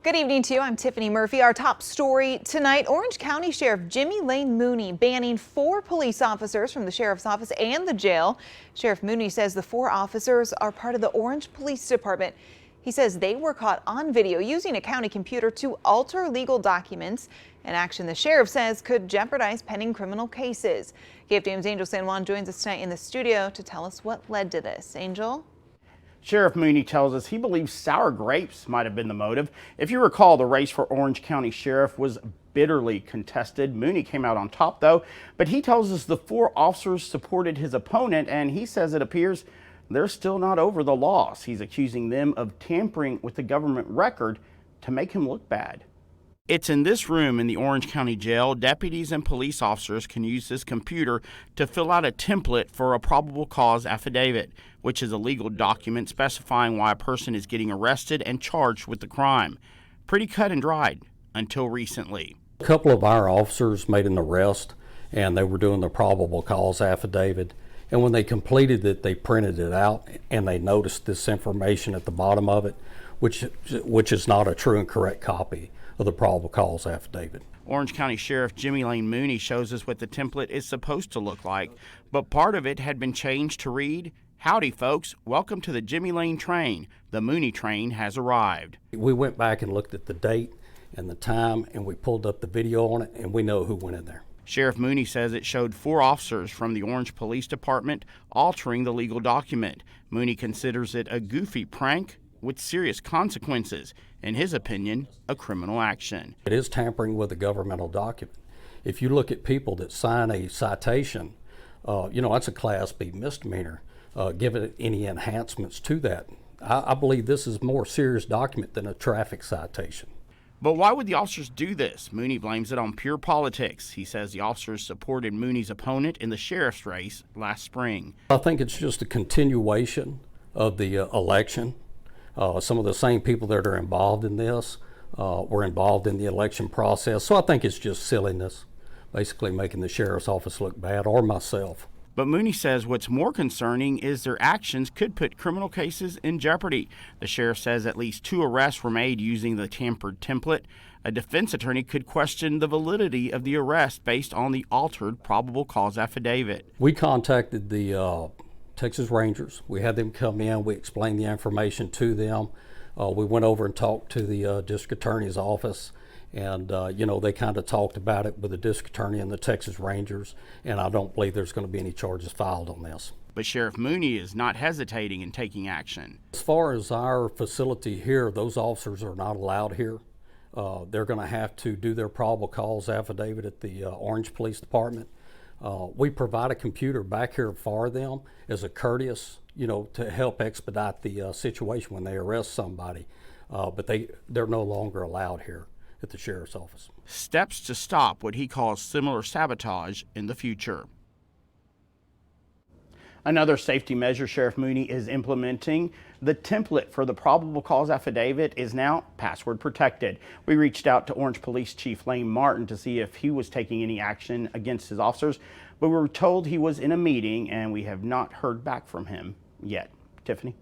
Good evening to you. I'm Tiffany Murphy. Our top story tonight, Orange County Sheriff Jimmy Lane Mooney banning 4 police officers from the sheriff's office and the jail. Sheriff Mooney says the 4 officers are part of the Orange Police Department. He says they were caught on video using a county computer to alter legal documents, an action the sheriff says could jeopardize pending criminal cases. KFDM's Angel San Juan joins us tonight in the studio to tell us what led to this. Angel? Sheriff Mooney tells us he believes sour grapes might have been the motive. If you recall, the race for Orange County Sheriff was bitterly contested. Mooney came out on top, though, but he tells us the 4 officers supported his opponent, and he says it appears they're still not over the loss. He's accusing them of tampering with the government record to make him look bad. It's in this room in the Orange County Jail. Deputies and police officers can use this computer to fill out a template for a probable cause affidavit, which is a legal document specifying why a person is getting arrested and charged with the crime. Pretty cut and dried until recently. A couple of our officers made an arrest, and they were doing the probable cause affidavit. And when they completed it, they printed it out, and they noticed this information at the bottom of it, which is not a true and correct copy of the probable cause affidavit. Orange County Sheriff Jimmy Lane Mooney shows us what the template is supposed to look like, but part of it had been changed to read, "Howdy folks, welcome to the Jimmy Lane train. The Mooney train has arrived." We went back and looked at the date and the time, and we pulled up the video on it, and we know who went in there. Sheriff Mooney says it showed 4 officers from the Orange Police Department altering the legal document. Mooney considers it a goofy prank with serious consequences. In his opinion, a criminal action. It is tampering with a governmental document. If you look at people that sign a citation, that's a Class B misdemeanor. Give it any enhancements to that. I believe this is a more serious document than a traffic citation. But why would the officers do this? Mooney blames it on pure politics. He says the officers supported Mooney's opponent in the sheriff's race last spring. I think it's just a continuation of the election. Some of the same people that are involved in this were involved in the election process. So I think it's just silliness, basically making the sheriff's office look bad, or myself. But Mooney says what's more concerning is their actions could put criminal cases in jeopardy. The sheriff says at least 2 arrests were made using the tampered template. A defense attorney could question the validity of the arrest based on the altered probable cause affidavit. We contacted the Texas Rangers. We had them come in. We explained the information to them. We went over and talked to the district attorney's office, and they kind of talked about it with the district attorney and the Texas Rangers, and I don't believe there's going to be any charges filed on this. But Sheriff Mooney is not hesitating in taking action. As far as our facility here, those officers are not allowed here. They're going to have to do their probable cause affidavit at the Orange Police Department. We provide a computer back here for them as a courteous, to help expedite the situation when they arrest somebody. But they're no longer allowed here at the sheriff's office. Steps to stop what he calls similar sabotage in the future. Another safety measure Sheriff Mooney is implementing, the template for the probable cause affidavit is now password protected. We reached out to Orange Police Chief Lane Martin to see if he was taking any action against his officers, but we were told he was in a meeting and we have not heard back from him yet. Tiffany?